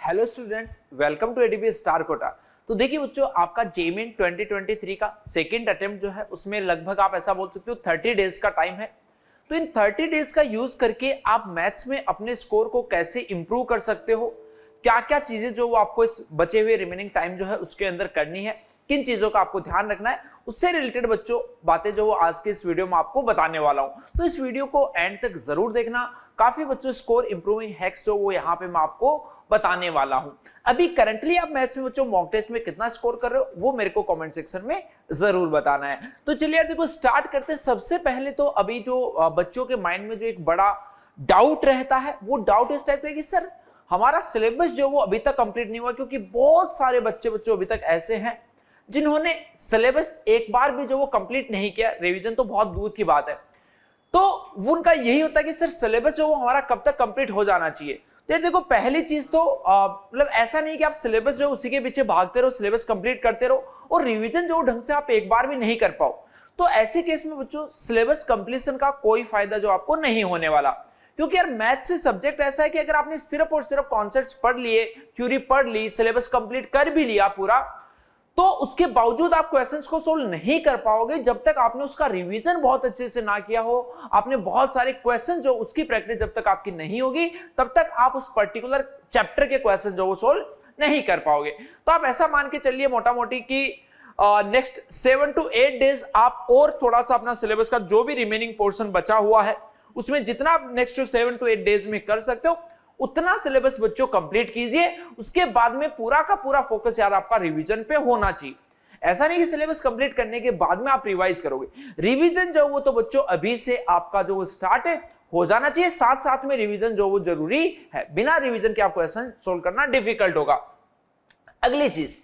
Hello students, welcome to ADB star Kota. तो देखिए बच्चों, आपका जेईई 2023 का सेकंड अटेम्प्ट जो है उसमें लगभग आप ऐसा बोल सकते हो 30 डेज का टाइम है। तो इन 30 डेज का यूज करके आप मैथ्स में अपने स्कोर को कैसे इंप्रूव कर सकते हो, क्या क्या चीजें जो वो आपको इस बचे हुए रिमेनिंग टाइम जो है उसके अंदर करनी है, किन चीजों का आपको ध्यान रखना है, उससे रिलेटेड बच्चों बातें जो आज के इस वीडियो में आपको बताने वाला हूं। तो इस वीडियो को एंड तक जरूर देखना। काफी बच्चों स्कोर इंप्रूविंग हैक्स जो वो यहाँ पे मैं आपको बताने वाला हूं। अभी करंटली आप मैथ्स में बच्चों मॉक टेस्ट में कितना स्कोर कर रहे हो वो मेरे को कमेंट सेक्शन में जरूर बताना है। तो चलिए यार देखो, स्टार्ट करते हैं। सबसे पहले तो अभी जो बच्चों के माइंड में जो एक बड़ा डाउट रहता है वो डाउट इस टाइप का कि सर हमारा सिलेबस जो वो अभी तक कंप्लीट नहीं हुआ, क्योंकि बहुत सारे बच्चों अभी तक ऐसे हैं जिन्होंने सिलेबस एक बार भी जो वो कंप्लीट नहीं किया। रिवीजन तो बहुत दूर की बात है। तो वो उनका यही होता है कि सर सिलेबस जो वो हमारा कब तक कंप्लीट हो जाना चाहिए। तो देखो, पहली चीज तो मतलब ऐसा नहीं कि आप सिलेबस जो उसी के पीछे भागते रहो, सिलेबस कंप्लीट करते रहो और रिवीजन जो ढंग से आप एक बार भी नहीं कर पाओ। तो ऐसे केस में बच्चों सिलेबस कंप्लीशन का कोई फायदा जो आपको नहीं होने वाला, क्योंकि यार मैथ्स से सब्जेक्ट ऐसा है कि अगर आपने सिर्फ और सिर्फ कॉन्सेप्ट्स पढ़ लिए, थ्योरी पढ़ ली, सिलेबस कंप्लीट कर भी लिया पूरा, तो उसके बावजूद आप क्वेश्चंस को सोल्व नहीं कर पाओगे जब तक आपने उसका रिवीजन बहुत अच्छे से ना किया हो। आपने बहुत सारे क्वेश्चन जो उसकी प्रैक्टिस जब तक आपकी नहीं होगी तब तक आप उस पर्टिकुलर चैप्टर के क्वेश्चन जो वो सोल्व नहीं कर पाओगे। तो आप ऐसा मान के चलिए मोटा मोटी कि नेक्स्ट 7 to 8 डेज आप और थोड़ा सा अपना सिलेबस का जो भी रिमेनिंग पोर्शन बचा हुआ है उसमें जितना आप नेक्स्ट 7 to 8 डेज में कर सकते हो उतना सिलेबस बच्चों कंप्लीट कीजिए। उसके बाद में पूरा का पूरा फोकस यार आपका रिवीजन पे होना चाहिए। ऐसा नहीं कि सिलेबस कंप्लीट करने के बाद में आप रिवाइज करोगे। रिवीजन जो वो तो बच्चों अभी से आपका जो वो स्टार्ट है हो जाना चाहिए। साथ साथ में रिवीजन जो वो जरूरी है। बिना रिवीजन के आप क्वेश्चन सोल्व करना डिफिकल्ट होगा। अगली चीज,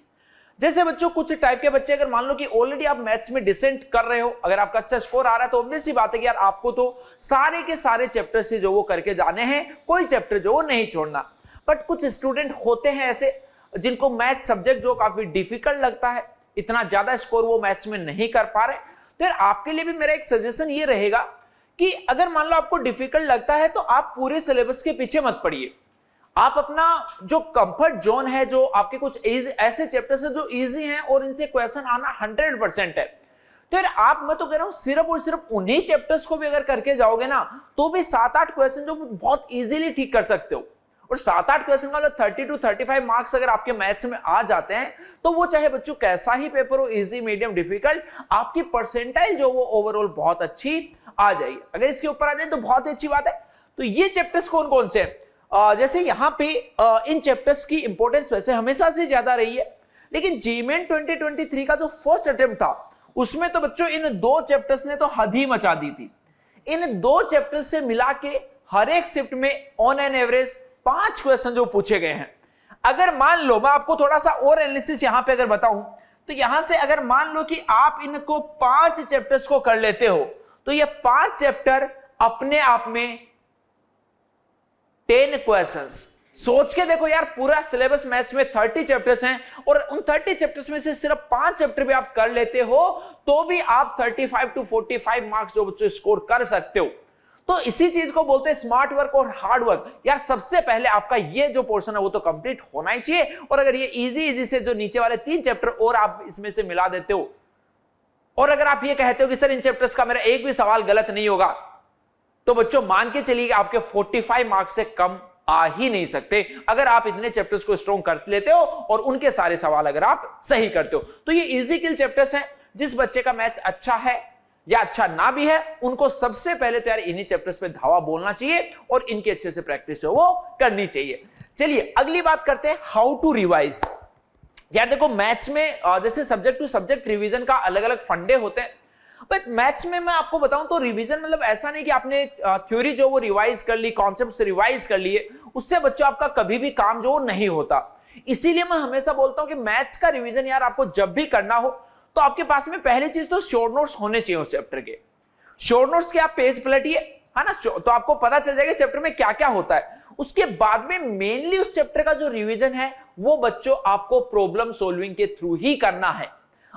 जैसे बच्चों कुछ टाइप के बच्चे अगर मान लो कि ऑलरेडी आप मैथ्स में डिसेंट कर रहे हो, अगर आपका अच्छा स्कोर आ रहा है तो ऑब्वियस सी बात है कि यार आपको तो सारे के सारे चैप्टर से जो वो करके जाने हैं, कोई चैप्टर जो वो नहीं छोड़ना। बट कुछ स्टूडेंट होते हैं ऐसे जिनको मैथ सब्जेक्ट जो काफी डिफिकल्ट लगता है, इतना ज्यादा स्कोर वो मैथ्स में नहीं कर पा रहे। तो यार आपके लिए भी मेरा एक सजेशन ये रहेगा कि अगर मान लो आपको डिफिकल्ट लगता है तो आप पूरे सिलेबस के पीछे मत पड़िए। आप अपना जो कंफर्ट जोन है, जो आपके कुछ ऐसे चैप्टर्स है जो इजी हैं और इनसे क्वेश्चन आना 100% है, तो यार आप, मैं तो कह रहा हूं सिर्फ और सिर्फ उन्हीं चैप्टर्स को भी अगर करके जाओगे ना तो भी 7-8 क्वेश्चन जो बहुत इजीली ठीक कर सकते हो। और 7-8 क्वेश्चन का 30 to 35 मार्क्स अगर आपके मैथ्स में आ जाते हैं तो वो चाहे बच्चों कैसा ही पेपर हो, इजी, मीडियम, डिफिकल्ट, आपकी परसेंटाइल जो वो ओवरऑल बहुत अच्छी आ जाएगी। अगर इसके ऊपर आ जाए तो बहुत अच्छी बात है। तो ये चैप्टर्स कौन कौन से हैं? जैसे यहां पे इन चैप्टर्स की इंपॉर्टेंस वैसे हमेशा से ज्यादा रही है, लेकिन जेईई 2023 का जो फर्स्ट अटेम्प्ट था उसमें तो बच्चों इन दो चैप्टर्स ने तो हद ही मचा दी थी। इन दो चैप्टर्स से मिला के हर एक शिफ्ट में ऑन एन एवरेज 5 क्वेश्चन जो पूछे गए हैं। अगर मान लो, मैं आपको थोड़ा सा और एनालिसिस यहां पे अगर बताऊं तो यहां से अगर मान लो कि आप इनको 5 चैप्टर्स को कर लेते हो तो ये 5 चैप्टर अपने आप में 10 क्वेश्चंस। सोच के देखो यार, पूरा सिलेबस मैथ्स में 30 चैप्टर्स हैं और उन 30 चैप्टर्स में से सिर्फ 5 चैप्टर भी आप कर लेते हो तो भी आप 35 to 45 मार्क्स जो बच्चों स्कोर कर सकते हो। तो इसी चीज को बोलते हैं स्मार्ट वर्क और हार्ड वर्क। यार सबसे पहले आपका ये जो पोर्शन है वो तो कंप्लीट होना ही चाहिए। और अगर ये इजी से जो नीचे वाले 3 चैप्टर और आप इसमें से मिला देते हो, और अगर आप ये कहते हो कि सर इन चैप्टर्स का मेरा एक भी सवाल गलत नहीं होगा, तो बच्चों मान के चलिए आपके 45 मार्क्स से कम आ ही नहीं सकते अगर आप इतने चैप्टर्स को स्ट्रॉन्ग कर लेते हो और उनके सारे सवाल अगर आप सही करते हो। तो ये इजी किल चैप्टर्स हैं। जिस बच्चे का मैथ्स अच्छा है या अच्छा ना भी है, उनको सबसे पहले तो यार इन्हीं चैप्टर्स पे धावा बोलना चाहिए और इनकी अच्छे से प्रैक्टिस है वो करनी चाहिए। चलिए अगली बात करते हैं, हाउ टू रिवाइज। यार देखो, मैथ्स में जैसे सब्जेक्ट टू सब्जेक्ट रिवीजन का अलग अलग फंडे होते हैं, बट मैथ्स में मैं आपको बताऊं तो रिवीजन मतलब ऐसा नहीं कि आपने थ्योरी जो वो रिवाइज कर ली, कॉन्सेप्ट से रिवाइज कर लिए, उससे बच्चों आपका कभी भी काम जो नहीं होता। इसीलिए मैं हमेशा बोलता हूं कि मैथ्स का रिवीजन यार आपको जब भी करना हो तो आपके पास में पहली चीज तो शॉर्ट नोट्स होने चाहिए उस चैप्टर के। शॉर्ट नोट्स के आप पेज पलटिए, है ना, तो आपको पता चल जाएगा चैप्टर में क्या क्या होता है। उसके बाद में मेनली उस चैप्टर का जो रिवीजन है वो बच्चों आपको प्रॉब्लम सॉल्विंग के थ्रू ही करना है।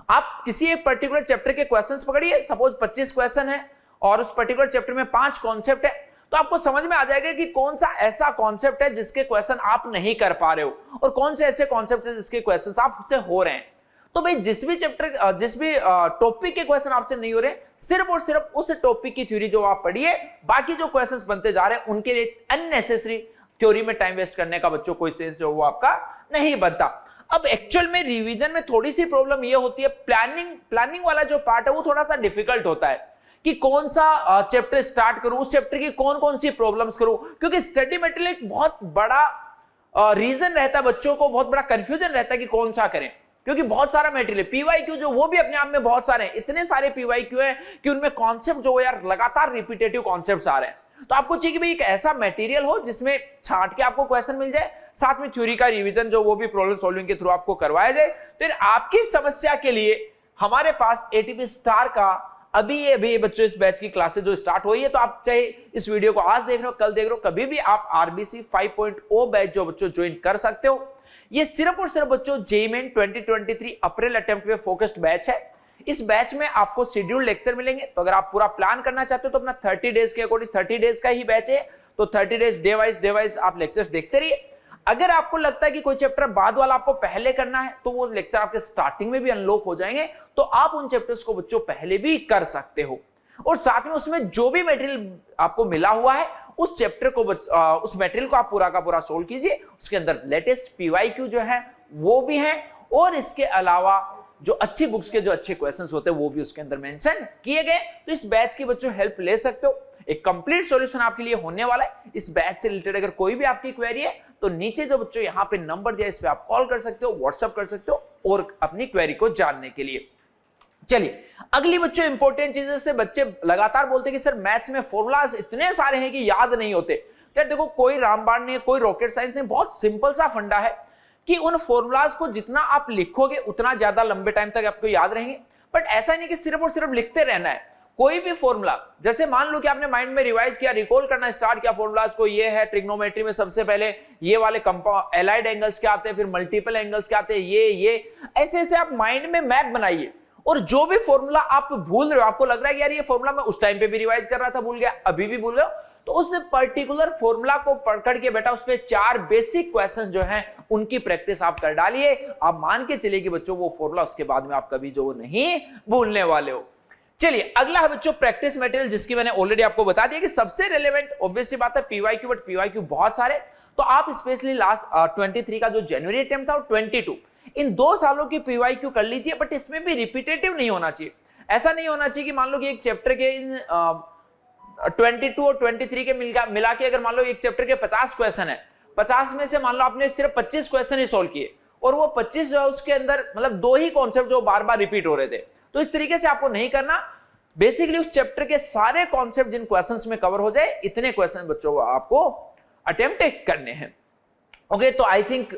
आप किसी एक पर्टिकुलर चैप्टर के क्वेश्चंस पकड़िए, सपोज 25 क्वेश्चन है और उस पर्टिकुलर चैप्टर में 5 कॉन्सेप्ट है, तो आपको समझ में आ जाएगा कि कौन सा ऐसा कॉन्सेप्ट है जिसके क्वेश्चन आप नहीं कर पा रहे हो और कौन से ऐसे कॉन्सेप्ट है जिसके क्वेश्चन आपसे हो रहे हैं। तो भाई जिस भी चैप्टर जिस भी टॉपिक के क्वेश्चन आपसे नहीं हो रहे, सिर्फ और सिर्फ उस टॉपिक की थ्योरी जो आप पढ़िए, बाकी जो क्वेश्चंस बनते जा रहे हैं उनके लिए अननेसेसरी थ्योरी में टाइम वेस्ट करने का बच्चों कोई सेंस जो वो आपका नहीं बनता। अब एक्चुअल में रिवीजन में थोड़ी सी प्रॉब्लम ये होती है, प्लानिंग वाला जो पार्ट है वो थोड़ा सा डिफिकल्ट होता है कि कौन सा चैप्टर स्टार्ट करूं, उस चैप्टर की कौन कौन सी प्रॉब्लम्स करूं, क्योंकि स्टडी मटेरियल एक बहुत बड़ा रीजन रहता है, बच्चों को बहुत बड़ा कंफ्यूजन रहता है कि कौन सा करें, क्योंकि बहुत सारा मटेरियल पीवाईक्यू जो वो भी अपने आप में बहुत सारे हैं, इतने सारे पीवाईक्यू हैं कि उनमें कॉन्सेप्ट जो यार लगातार रिपीटेटिव कॉन्सेप्ट्स आ रहे हैं। तो आपको चाहिए कि भाई एक ऐसा मटेरियल हो जिसमें छांट के आपको क्वेश्चन मिल जाए, साथ में थ्योरी का रिवीजन जो वो भी प्रॉब्लम सॉल्विंग के थ्रू आपको करवाया जाए। फिर आपकी समस्या के लिए हमारे पास एटीपी स्टार का अभी बच्चों इस बैच की क्लासेस जो स्टार्ट हुई है, तो आप चाहे इस वीडियो को आज देख रहे हो, कल देख रहे हो, कभी भी आप आरबीसी 5.0 बैच जो बच्चों ज्वाइन कर सकते हो। ये सिर्फ और सिर्फ बच्चों जेईई मेन 2023 अप्रैल अटेम्प्ट पे फोकस्ड बैच है। इस बैच में आपको शेड्यूल लेक्चर मिलेंगे, तो अगर आप पूरा प्लान करना चाहते हो तो अपना 30 डेज के अकॉर्डिंग 30 डेज का ही बैच है, तो 30 डेज डे वाइज आप लेक्चर्स देखते रहिए। अगर आपको लगता है कि कोई चैप्टर बाद वाला आपको पहले करना है, तो वो लेक्चर आपके स्टार्टिंग में भी अनलॉक हो जाएंगे, तो आप उन चैप्टर्स को बच्चों पहले भी कर सकते हो। और साथ में उसमें जो भी मटेरियल आपको मिला हुआ है उस चैप्टर को उस मटेरियल को आप पूरा का पूरा सोल्व कीजिए। उसके अंदर लेटेस्ट पीवाईक्यू जो है वो भी है, और इसके अलावा जो अच्छी बुक्स के जो अच्छे क्वेश्चंस होते हैं वो भी उसके अंदर मेंशन किए गए। तो इस बैच की बच्चों हेल्प ले सकते हो, एक कंप्लीट सॉल्यूशन आपके लिए होने वाला है। इस बैच से रिलेटेड अगर कोई भी आपकी क्वेरी है तो नीचे जो बच्चों यहाँ पे नंबर दिया, इस पे आप कॉल कर सकते हो, व्हाट्सएप कर सकते हो और अपनी क्वेरी को जानने के लिए। चलिए अगली बच्चों इंपॉर्टेंट चीजें से बच्चे लगातार बोलते हैं कि सर मैथ्स में फॉर्मूलाज इतने सारे हैं कि याद नहीं होते। यार देखो, कोई रामबाण नहीं, कोई रॉकेट साइंस नहीं, बहुत सिंपल सा फंडा है कि उन फॉर्मूलाज को जितना आप लिखोगे उतना ज्यादा लंबे टाइम तक आपको याद रहेंगे। बट ऐसा नहीं कि सिर्फ और सिर्फ लिखते रहना है। कोई भी फॉर्मूला, जैसे मान लो कि आपने माइंड में रिवाइज किया, रिकॉल करना स्टार्ट किया फॉर्मूलाज को, ये है ट्रिग्नोमेट्री में सबसे पहले ये वाले एलाइड एंगल्स क्या आते हैं, फिर मल्टीपल एंगल्स क्या आते हैं, ये ऐसे ऐसे आप माइंड में मैप बनाइए। और जो भी फॉर्मूला आप भूल रहे हो, आपको लग रहा है कि यार ये फॉर्मूला मैं उस टाइम पे भी रिवाइज कर रहा था, भूल गया, अभी भी भूल रहे हो, तो उस पर्टिकुलर फॉर्मूला को पकड़ के बेटा उस पे 4 बेसिक क्वेश्चंस जो हैं उनकी प्रैक्टिस आप कर डालिए। आप मान के चलिए कि बच्चों वो फॉर्मूला उसके बाद में आप कभी जो नहीं भूलने वाले हो। चलिए अगला है बच्चों प्रैक्टिस मटेरियल, जिसकी मैंने ऑलरेडी आपको बता दिया कि सबसे रिलेवेंट ऑब्वियस सी बात है पीवाईक्यू, बट पीवाईक्यू बहुत सारे। तो आप स्पेशली लास्ट 23 का जो जनवरी अटेम्प्ट था और 22, इन 2 सालों की पीवाईक्यू कर लीजिए, बट इसमें भी रिपीटेटिव नहीं होना चाहिए। ऐसा नहीं होना चाहिए कि मान लो कि एक चैप्टर के 22 और 23 के मिला के अगर मान लो एक चैप्टर के 50 क्वेश्चन है, 50 में से मान लो आपने सिर्फ 25 क्वेश्चन ही सोल्व किए, और वो 25 जो है उसके अंदर मतलब 2 ही कॉन्सेप्ट जो बार बार रिपीट हो रहे थे। तो इस तरीके से आपको नहीं करना। बेसिकली उस चैप्टर के सारे कॉन्सेप्ट जिन क्वेश्चंस में कवर हो जाए, इतने क्वेश्चन बच्चों आपको अटेम्प्ट करने हैं। ओके, तो आई थिंक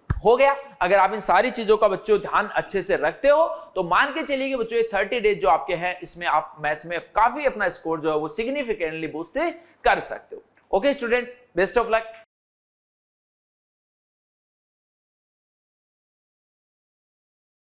हो गया। अगर आप इन सारी चीजों का बच्चों ध्यान अच्छे से रखते हो तो मान के चलिए कि बच्चों ये 30 डेज जो आपके हैं इसमें आप मैथ्स में काफी अपना स्कोर जो है वो सिग्निफिकेंटली बूस्ट कर सकते हो। Okay students, best of luck.